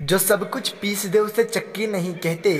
जो सब कुछ पीस दे उसे चक्की नहीं कहते,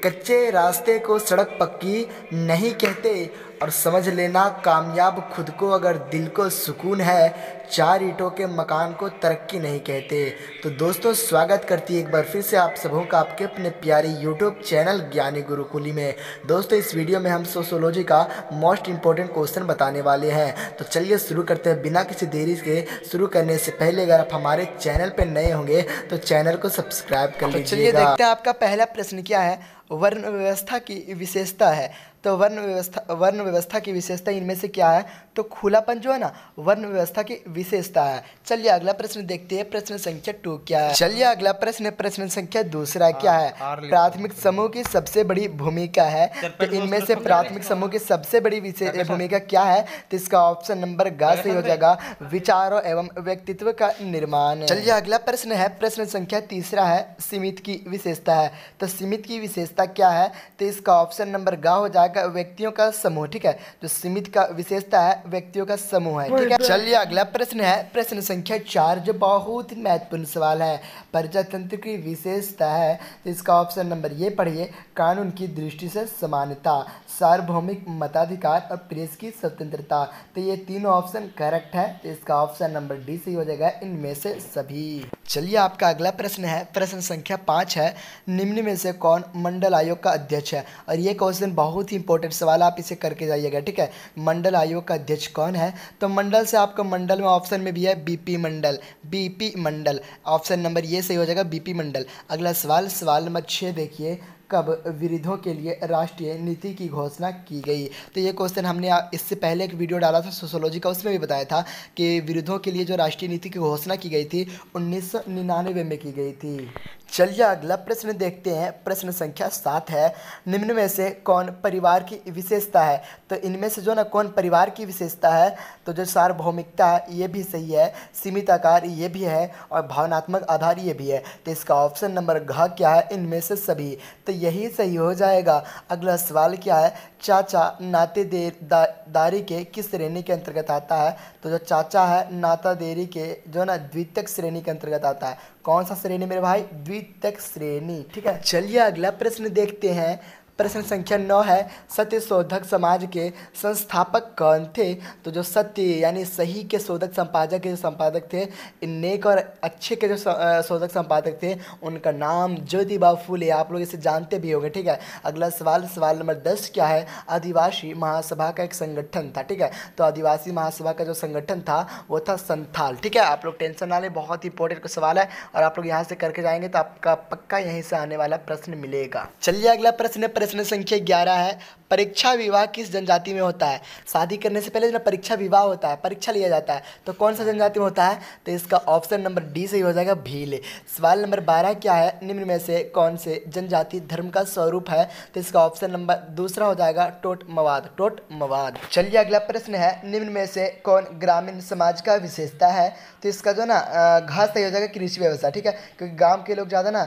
कच्चे रास्ते को सड़क पक्की नहीं कहते। और समझ लेना कामयाब खुद को अगर दिल को सुकून है, चार ईंटों के मकान को तरक्की नहीं कहते। तो दोस्तों, स्वागत करती है एक बार फिर से आप सबों का आपके अपने प्यारे यूट्यूब चैनल ज्ञानी गुरुकुली में। दोस्तों, इस वीडियो में हम सोशियोलॉजी का मोस्ट इंपॉर्टेंट क्वेश्चन बताने वाले हैं। तो चलिए शुरू करते हैं बिना किसी देरी के। शुरू करने से पहले अगर आप हमारे चैनल पर नए होंगे तो चैनल को सब्सक्राइब कर लीजिएगा। चलिए देखते हैं आपका पहला प्रश्न क्या है। वर्ण व्यवस्था की विशेषता है। तो वर्ण व्यवस्था की विशेषता इनमें से क्या है? तो खुलापन जो है ना, वर्ण व्यवस्था की विशेषता है। चलिए अगला प्रश्न देखते हैं। प्रश्न संख्या 2 क्या है? चलिए अगला प्रश्न संख्या 2 क्या है? प्राथमिक समूह की सबसे बड़ी भूमिका है। तो इनमें से प्राथमिक समूह की सबसे बड़ी भूमिका क्या है? तो इसका ऑप्शन नंबर ग सही हो जाएगा, विचारों एवं व्यक्तित्व का निर्माण। चलिए अगला प्रश्न है, प्रश्न संख्या 3 है, सीमित की विशेषता है। तो सीमित की विशेषता क्या है? तो इसका ऑप्शन नंबर ग हो जाएगा, व्यक्तियों का समूह। ठीक है, जो सीमित का विशेषता है व्यक्तियों का समूह है। ठीक है, चलिए अगला प्रश्न है, प्रश्न संख्या 4 जो बहुत ही महत्वपूर्ण सवाल है, प्रजातंत्र की विशेषता है। तो इसका ऑप्शन नंबर ये पढ़िए, कानून की दृष्टि से समानता, सार्वभौमिक मताधिकार और प्रेस की स्वतंत्रता। तो ये तीनों ऑप्शन करेक्ट है। तो इसका ऑप्शन नंबर डी सही हो जाएगा इनमें से सभी। चलिए आपका अगला प्रश्न है, प्रश्न संख्या 5 है, निम्न में से कौन मंडल आयोग का अध्यक्ष है? और ये क्वेश्चन बहुत ही इंपॉर्टेंट सवाल, आप इसे करके जाइएगा। ठीक है, मंडल आयोग का अध्यक्ष कौन है? तो मंडल से आपको मंडल में ऑप्शन में भी है बीपी मंडल, बीपी मंडल। ऑप्शन नंबर ये सही हो जाएगा, बीपी मंडल। अगला सवाल नंबर 6 देखिए, कब विरोधों के लिए राष्ट्रीय नीति की घोषणा की गई? तो ये क्वेश्चन हमने इससे पहले एक वीडियो डाला था सोशियोलॉजी का, उसमें भी बताया था कि विरोधों के लिए जो राष्ट्रीय नीति की घोषणा की गई थी 1999 में की गई थी। चलिए अगला प्रश्न देखते हैं। प्रश्न संख्या 7 है, निम्न में से कौन परिवार की विशेषता है? तो इनमें से जो ना कौन परिवार की विशेषता है? तो जो सार्वभौमिकता है ये भी सही है, सीमित आकार ये भी है, और भावनात्मक आधार ये भी है। तो इसका ऑप्शन नंबर घ क्या है? इनमें से सभी। तो यही सही हो जाएगा। अगला सवाल क्या है, चाचा नातेदारी के किस श्रेणी के अंतर्गत आता है? तो जो चाचा है नातादेरी के जो ना द्वितीयक श्रेणी के अंतर्गत आता है। कौन सा श्रेणी मेरे भाई? द्वितीयक श्रेणी। ठीक है, चलिए अगला प्रश्न देखते हैं। प्रश्न संख्या 9 है, सत्य शोधक समाज के संस्थापक कौन थे? तो जो सत्य यानी सही के शोधक संपादक के जो संपादक थे, नेक और अच्छे के जो शोधक संपादक थे, उनका नाम ज्योतिबा फूले। आप लोग इसे जानते भी होंगे। ठीक है, अगला सवाल नंबर 10 क्या है? आदिवासी महासभा का एक संगठन था। ठीक है, तो आदिवासी महासभा का जो संगठन था वो था संथाल। ठीक है, आप लोग टेंशन ना लें, बहुत ही इंपॉर्टेंट सवाल है, और आप लोग यहाँ से करके जाएंगे तो आपका पक्का यहीं से आने वाला प्रश्न मिलेगा। चलिए अगला प्रश्न संख्या 11 है, परीक्षा विवाह किस जनजाति में होता है? शादी करने से पहले जो परीक्षा विवाह होता है, परीक्षा लिया जाता है, तो कौन सा जनजाति में होता है? तो इसका ऑप्शन नंबर डी सही हो जाएगा, भील। सवाल नंबर 12 क्या है, निम्न में से कौन से जनजाति धर्म का स्वरूप है? तो इसका ऑप्शन नंबर दूसरा हो जाएगा टोट मवाद। चलिए अगला प्रश्न है, निम्न में से कौन ग्रामीण समाज का विशेषता है? तो इसका जो ना घ सही हो जाएगा, कृषि व्यवसाय। ठीक है, क्योंकि गाँव के लोग ज़्यादा ना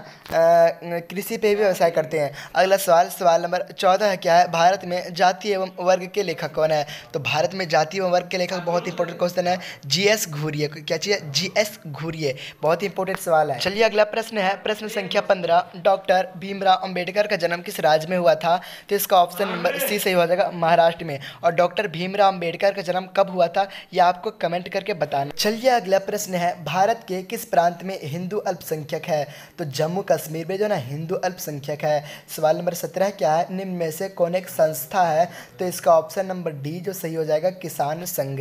कृषि पे भी व्यवसाय करते हैं। अगला सवाल नंबर 14 है क्या है, भारत में जाति एवं वर्ग के लेखक कौन है? तो भारत में जाति एवं वर्ग के लेखक बहुत इंपॉर्टेंट क्वेश्चन है, जीएस घुरिये। क्या चाहिए? जीएस घुरिये, बहुत ही इंपॉर्टेंट सवाल है। चलिए अगला प्रश्न है, प्रश्न संख्या 15, डॉक्टर भीमराव अंबेडकर का जन्म किस राज्य में हुआ था? तो इसका ऑप्शन नंबर सी सही हो जाएगा, महाराष्ट्र में। और डॉक्टर भीमराव अंबेडकर का जन्म कब हुआ था ये आपको कमेंट करके बताना। चलिए अगला प्रश्न है, भारत के किस प्रांत में हिंदू अल्पसंख्यक है? तो जम्मू कश्मीर में जो ना हिंदू अल्पसंख्यक है। सवाल नंबर 17 क्या है, निम्न में से कौन एक संस्था है? तो इसका ऑप्शन नंबर डी जो सही हो जाएगा, किसान संघ।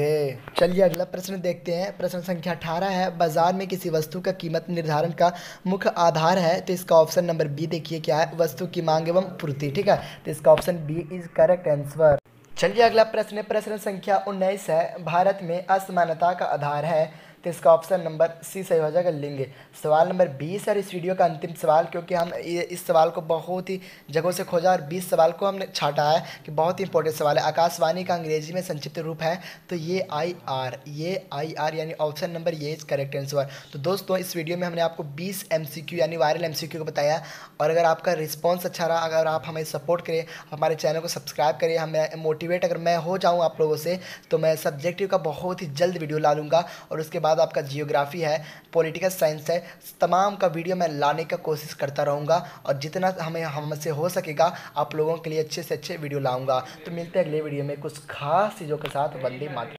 चलिए अगला प्रश्न देखते हैं। प्रश्न संख्या 18 है, बाजार में किसी वस्तु का कीमत निर्धारण का मुख्य आधार है? तो इसका ऑप्शन नंबर बी देखिए क्या है, वस्तु की मांग एवं पूर्ति। ठीक है, तो इसका option B is correct answer. चलिए अगला प्रश्न संख्या 19 है, भारत में असमानता का आधार है? तो इसका ऑप्शन नंबर सी सही हो जाएगा, लिंग। सवाल नंबर 20 है इस वीडियो का अंतिम सवाल, क्योंकि हम इस सवाल को बहुत ही जगहों से खोजा और 20 सवाल को हमने छाटा है कि बहुत ही इंपॉर्टेंट सवाल है। आकाशवाणी का अंग्रेजी में संक्षिप्त रूप है तो ये आई आर यानी ऑप्शन नंबर ये करेक्ट आंसर। तो दोस्तों, इस वीडियो में हमने आपको 20 MCQ यानी वायरल MCQ को बताया, और अगर आपका रिस्पॉन्स अच्छा रहा, अगर आप हमें सपोर्ट करें, हमारे चैनल को सब्सक्राइब करें, हमें मोटिवेट अगर मैं हो जाऊँ आप लोगों से, तो मैं सब्जेक्टिव का बहुत ही जल्द वीडियो ला लूँगा, और उसके बाद बाद आपका जियोग्राफी है, पॉलिटिकल साइंस है, तमाम का वीडियो मैं लाने का कोशिश करता रहूँगा और जितना हमसे हो सकेगा आप लोगों के लिए अच्छे से अच्छे वीडियो लाऊंगा। तो मिलते हैं अगले वीडियो में कुछ खास चीज़ों के साथ। वंदे मातरम।